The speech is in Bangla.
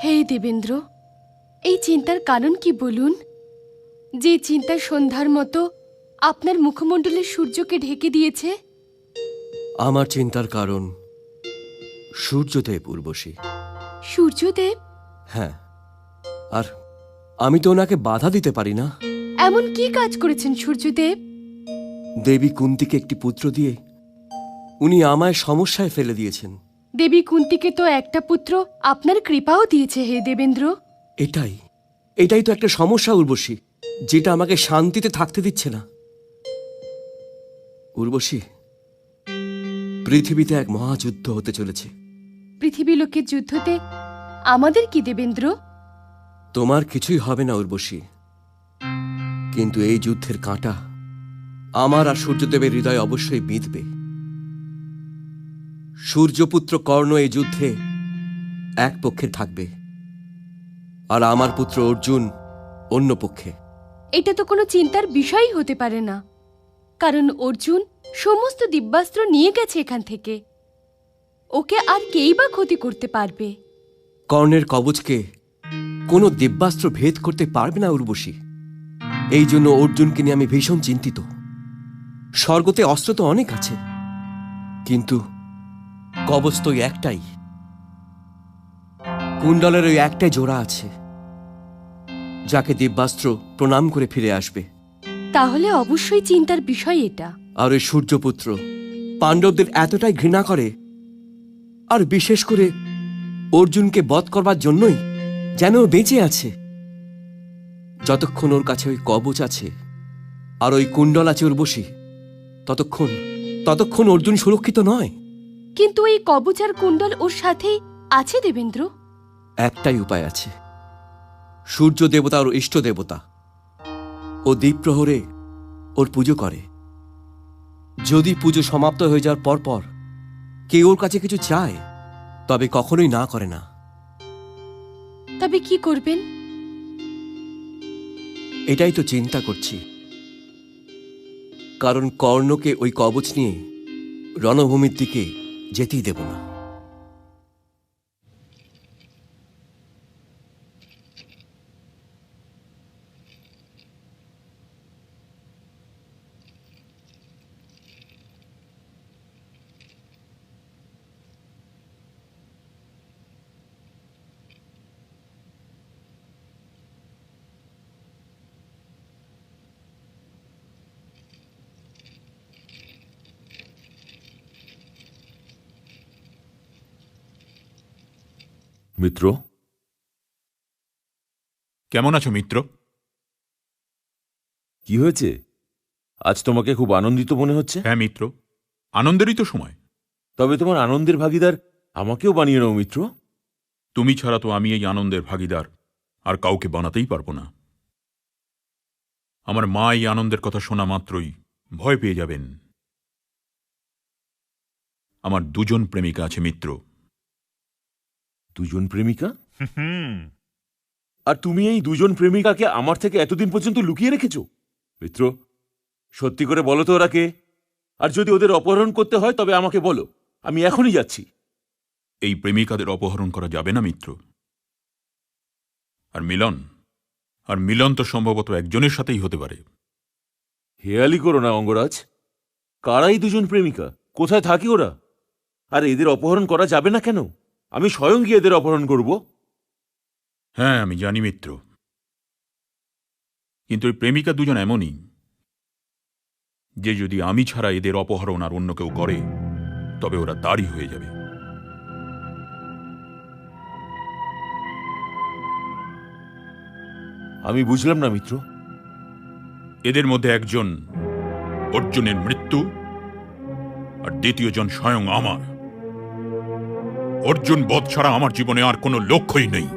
হে দেবেন্দ্র, এই চিন্তার কারণ কি বলুন? যে চিন্তা সন্ধ্যার মতো আপনার মুখমণ্ডলের সূর্যকে ঢেকে দিয়েছে। আমার চিন্তার কারণ সূর্যদেব উর্বশী। সূর্যদেব? হ্যাঁ, আর আমি তো ওনাকে বাধা দিতে পারি না। এমন কি কাজ করেছেন সূর্যদেব? দেবী কুন্তিকে একটি পুত্র দিয়ে উনি আমায় সমস্যায় ফেলে দিয়েছেন। দেবী কুন্তিকে তো একটা পুত্র আপনার কৃপাও দিয়েছে হে দেবেন্দ্র। এটাই তো একটা সমস্যা উর্বশী, যেটা আমাকে শান্তিতে থাকতে দিচ্ছে না। উর্বশী, পৃথিবীতে এক মহাযুদ্ধ হতে চলেছে। পৃথিবী লোকের যুদ্ধতে আমাদের কি দেবেন্দ্র? তোমার কিছুই হবে না উর্বশী, কিন্তু এই যুদ্ধের কাঁটা আমার আর সূর্যদেবের হৃদয়ে অবশ্যই বিঁধবে। সূর্যপুত্র কর্ণ এই যুদ্ধে এক পক্ষে থাকবে, আর আমার পুত্র অর্জুন অন্য পক্ষে। এটা তো কোনো চিন্তার বিষয়ই হতে পারে না, কারণ অর্জুন সমস্ত দিব্যাস্ত্র নিয়ে গেছে এখান থেকে। ওকে আর কেই বা ক্ষতি করতে পারবে? কর্ণের কবচকে কোনো দিব্যাস্ত্র ভেদ করতে পারবে না উর্বশী। এই জন্য অর্জুনকে নিয়ে আমি ভীষণ চিন্তিত। স্বর্গতে অস্ত্র তো অনেক আছে, কিন্তু কবচ তো একটাই, কুণ্ডলের ওই একটাই জোড়া আছে, যাকে দিব্যাস্ত্র প্রণাম করে ফিরে আসবে। তাহলে অবশ্যই চিন্তার বিষয় এটা। আর ওই সূর্যপুত্র পাণ্ডবদের এতটাই ঘৃণা করে, আর বিশেষ করে অর্জুনকে বধ করবার জন্যই যেন ও বেঁচে আছে। যতক্ষণ ওর কাছে ওই কবচ আছে আর ওই কুণ্ডল আছে উর্বশী, ততক্ষণ অর্জুন সুরক্ষিত নয়। কিন্তু এই কবচ আর কুণ্ডল ওর সাথেই আছে দেবেন্দ্র। একটাই উপায় আছে। সূর্য দেবতা ওর ইষ্ট দেবতা, ও দ্বীপ্রহরে ওর পুজো করে। যদি পুজো সমাপ্ত হয়ে যাওয়ার পর কেউ ওর কাছে কিছু চায়, তবে কখনোই না করে না। তবে কি করবেন? এটাই তো চিন্তা করছি, কারণ কর্ণকে ওই কবচ নিয়ে রণভূমির দিকে যেতেই দেব না। মিত্র, কেমন আছো মিত্র? কি হয়েছে? আজ তোমাকে খুব আনন্দিত মনে হচ্ছে। হ্যাঁ মিত্র, আনন্দেরই তো সময়। তবে তোমার আনন্দের ভাগিদার আমাকেও বানিয়ে নাও মিত্র। তুমি ছাড়া তো আমি এই আনন্দের ভাগিদার আর কাউকে বানাতেই পারবো না। আমার মা এই আনন্দের কথা শোনা মাত্রই ভয় পেয়ে যাবেন। আমার দুজন প্রেমিকা আছে মিত্র। দুজন প্রেমিকা? আর তুমি এই দুজন প্রেমিকাকে আমার থেকে এতদিন পর্যন্ত লুকিয়ে রেখেছ? মিত্র, সত্যি করে বলো তো ওরা কে? আর যদি ওদের অপহরণ করতে হয় তবে আমাকে বলো, আমি এখনই যাচ্ছি। এই প্রেমিকাদের অপহরণ করা যাবে না মিত্র। আর মিলন তো সম্ভবত একজনের সাথেই হতে পারে। হেয়ালি করো না অঙ্গরাজ। কারাই দুজন প্রেমিকা? কোথায় থাকে ওরা? আর এদের অপহরণ করা যাবে না কেন? আমি স্বয়ং গিয়ে এদের অপহরণ করব। হ্যাঁ আমি জানি মিত্র, কিন্তু এই প্রেমিকা দুজন এমনই যে যদি আমি ছাড়া এদের অপহরণ আর অন্য কেউ করে তবে ওরা তারই হয়ে যাবে। আমি বুঝলাম না মিত্র। এদের মধ্যে একজন অর্জুনের মৃত্যু, আর দ্বিতীয়জন স্বয়ং আমার। অর্জুন বধ ছাড়া আমার জীবনে আর কোনো লক্ষ্যই নেই।